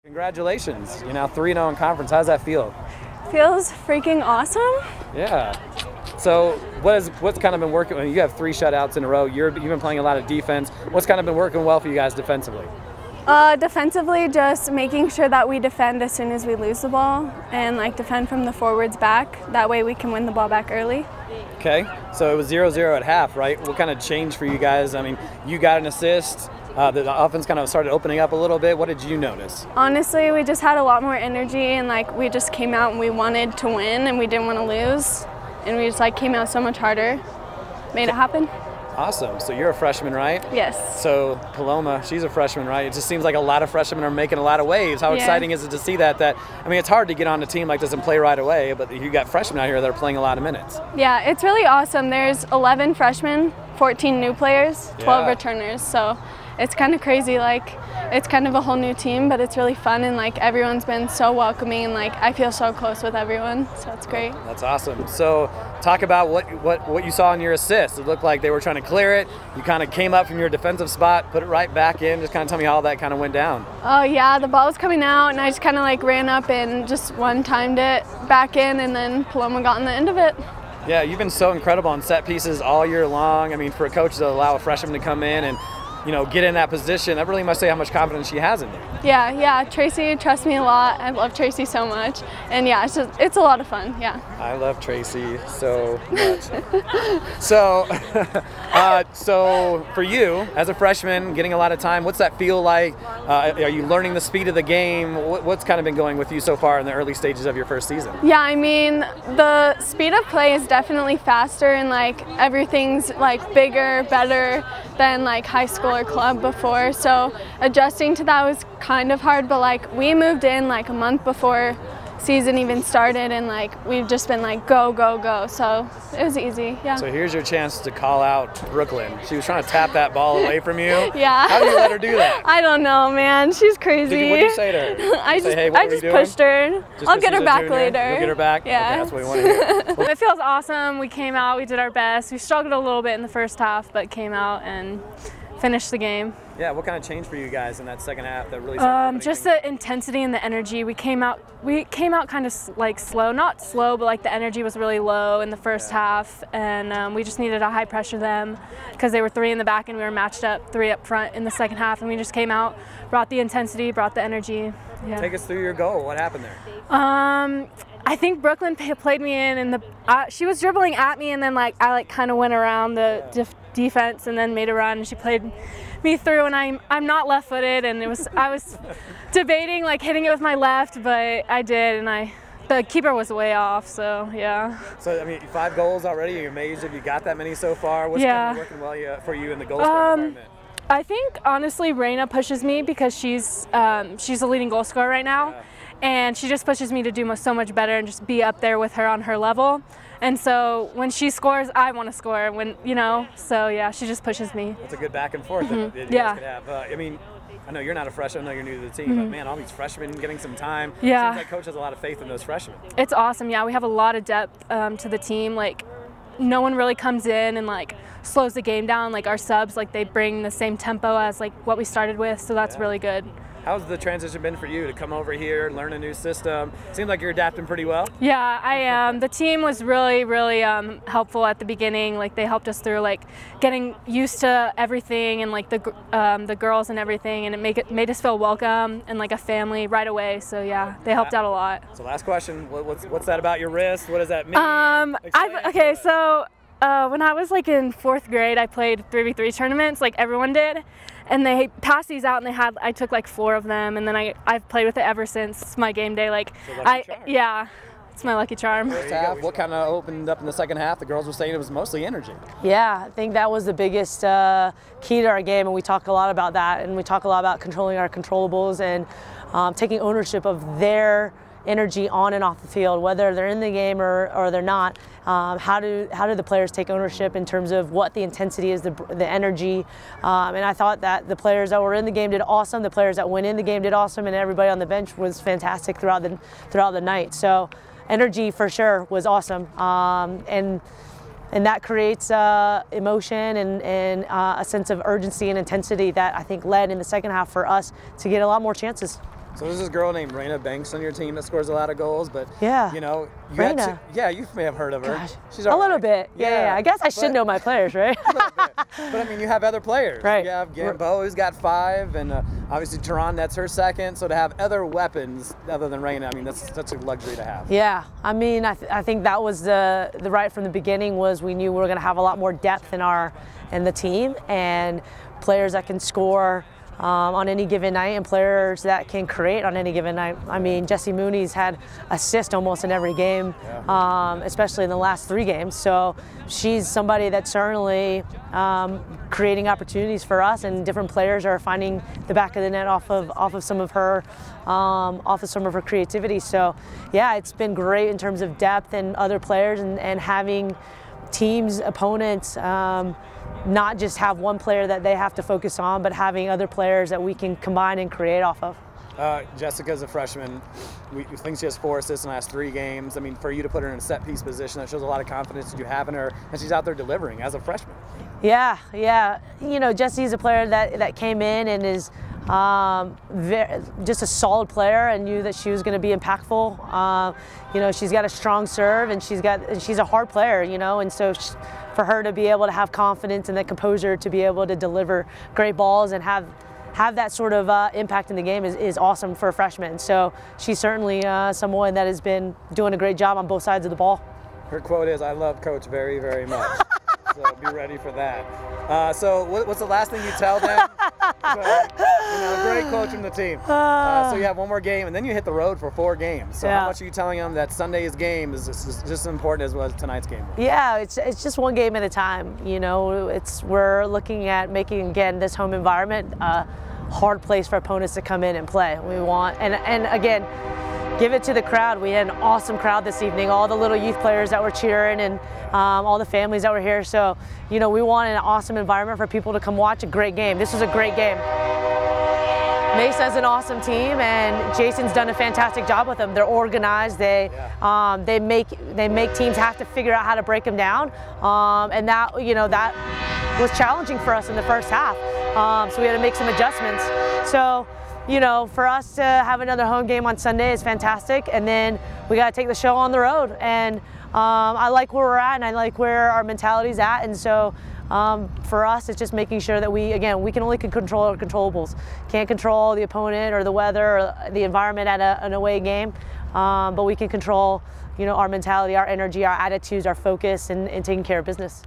Congratulations, you're now 3-0 in conference. How does that feel? Feels freaking awesome. Yeah. So what's kind of been working? You have 3 shutouts in a row. You've been playing a lot of defense. What's kind of been working well for you guys defensively? Defensively, just making sure that we defend as soon as we lose the ball and like defend from the forwards back. That way we can win the ball back early. Okay, so it was 0-0 at half, right? What kind of changed for you guys? I mean, you got an assist. The offense kind of started opening up a little bit. What did you notice? Honestly, we just had a lot more energy and like we just came out and we wanted to win and we didn't want to lose. And we just like came out so much harder. Made it happen. Awesome. So you're a freshman, right? Yes. So Paloma, she's a freshman, right? It just seems like a lot of freshmen are making a lot of waves. How exciting is it to see that? I mean, it's hard to get on a team like this and play right away, but you got freshmen out here that are playing a lot of minutes. Yeah, it's really awesome. There's 11 freshmen, 14 new players, 12 returners. So it's kind of crazy. Like, it's kind of a whole new team, but it's really fun and like everyone's been so welcoming and like I feel so close with everyone. So it's great. That's awesome. So talk about what you saw in your assist. It looked like they were trying to clear it. You kind of came up from your defensive spot, put it right back in. Just kind of tell me how that kind of went down. Oh yeah, the ball was coming out and I just kind of like ran up and just one-timed it back in and then Paloma got in the end of it. Yeah, you've been so incredible on set pieces all year long. I mean, for a coach to allow a freshman to come in and get in that position, that really must say how much confidence she has in you. Yeah, Tracy trusts me a lot. I love Tracy so much. And yeah, it's a lot of fun, yeah. I love Tracy so much. So for you, as a freshman, getting a lot of time, what's that feel like? Are you learning the speed of the game? What's kind of been going with you so far in the early stages of your first season? Yeah, I mean, the speed of play is definitely faster and like everything's like bigger, better than like high school or club before. So adjusting to that was kind of hard, but like we moved in like a month before season even started and like we've just been like go, go, go. So it was easy, yeah. So here's your chance to call out Brooklyn. She was trying to tap that ball away from you. Yeah. How do you let her do that? I don't know, man. She's crazy. What did you say to her? I just pushed her. I'll get her back later. You'll get her back? Yeah. Okay, that's what we want to hear. It feels awesome. We came out, we did our best. We struggled a little bit in the first half, but came out and finished the game. Yeah, what kind of changed for you guys in that second half that really just the intensity and the energy. We came out kind of like slow, not slow, but like the energy was really low in the first half, and we just needed to high pressure them because they were 3 in the back and we were matched up 3 up front in the second half, and we just came out, brought the intensity, brought the energy. Yeah. Take us through your goal. What happened there? I think Brooklyn played me in, and she was dribbling at me, and then like I kind of went around the defense and then made a run, and she played me through, and I'm not left-footed, and I was debating like hitting it with my left, but I did, and the keeper was way off, so yeah. So I mean, 5 goals already. Are you amazed if you got that many so far? What's kind of working well for you in the goal scoring department? I think honestly, Raina pushes me because she's the leading goal scorer right now. Yeah. And she just pushes me to do so much better and just be up there with her on her level. And so when she scores, I want to score. So yeah, she just pushes me. That's a good back and forth that you guys could have. I mean, I know you're not a freshman, I know you're new to the team, but man, all these freshmen getting some time. Yeah. Seems like coach has a lot of faith in those freshmen. It's awesome. Yeah, we have a lot of depth to the team. Like, no one really comes in and like slows the game down. Like our subs, like they bring the same tempo as like what we started with. So that's really good. How's the transition been for you to come over here, learn a new system? Seems like you're adapting pretty well. Yeah, I am. The team was really, really helpful at the beginning. Like they helped us through like getting used to everything and like the girls and everything, and it made us feel welcome and like a family right away. So yeah, they helped out a lot. So last question, what's that about your wrist? What does that mean? So when I was like in 4th grade, I played 3v3 tournaments like everyone did. And they passed these out, and I took like 4 of them, and then I've played with it ever since my game day. Like, yeah, it's my lucky charm. First half, what kind of opened up in the second half? The girls were saying it was mostly energy. Yeah, I think that was the biggest key to our game, and we talk a lot about that, and we talk a lot about controlling our controllables and taking ownership of their energy on and off the field, whether they're in the game or they're not. How do the players take ownership in terms of what the intensity is, the energy, and I thought that the players that were in the game did awesome. The players that went in the game did awesome, and everybody on the bench was fantastic throughout the night. So energy for sure was awesome, and that creates emotion and a sense of urgency and intensity that I think led in the second half for us to get a lot more chances. So there's this girl named Raina Banks on your team that scores a lot of goals, but yeah, you know, Raina. You may have heard of her. Gosh. She's a little bit. Yeah. I guess I should know my players, right? A little bit. But I mean, you have other players. Right. You have Gamboa, who's got 5, and obviously Tehran, that's her second. So to have other weapons other than Raina, I mean, that's such a luxury to have. Yeah, I mean, I think that was the right from the beginning was we knew we were going to have a lot more depth in the team and players that can score on any given night and players that can create on any given night. I mean, Jessie Mooney's had assists almost in every game, especially in the last 3 games. So she's somebody that's certainly creating opportunities for us, and different players are finding the back of the net off of some of her creativity. So yeah, it's been great in terms of depth and other players and having teams, opponents, not just have one player that they have to focus on, but having other players that we can combine and create off of. Jessica's a freshman. We think she has 4 assists in the last 3 games. I mean, for you to put her in a set piece position, that shows a lot of confidence that you have in her, and she's out there delivering as a freshman. Yeah. You know, Jessie's a player that came in and is just a solid player, and knew that she was going to be impactful. You know, she's got a strong serve, and she's a hard player. You know, and so for her to be able to have confidence and the composure to be able to deliver great balls and have that sort of impact in the game is awesome for a freshman. So she's certainly someone that has been doing a great job on both sides of the ball. Her quote is, "I love Coach very, very much." So be ready for that. So what's the last thing you tell them? So, you know, great coach from the team. So you have one more game, and then you hit the road for 4 games. So how much are you telling them that Sunday's game is just as important as was tonight's game? Yeah, it's just one game at a time. You know, we're looking at making, again, this home environment a hard place for opponents to come in and play. We want, and again, give it to the crowd. We had an awesome crowd this evening, all the little youth players that were cheering, and all the families that were here. So, you know, we want an awesome environment for people to come watch a great game. This was a great game. Mesa's an awesome team, and Jason's done a fantastic job with them. They're organized. They make teams have to figure out how to break them down, and that was challenging for us in the first half. So we had to make some adjustments. So, you know, for us to have another home game on Sunday is fantastic, and then we got to take the show on the road. And I like where we're at, and I like where our mentality's at, and so for us, it's just making sure that we can only control our controllables. Can't control the opponent or the weather or the environment at an away game, but we can control, you know, our mentality, our energy, our attitudes, our focus, and taking care of business.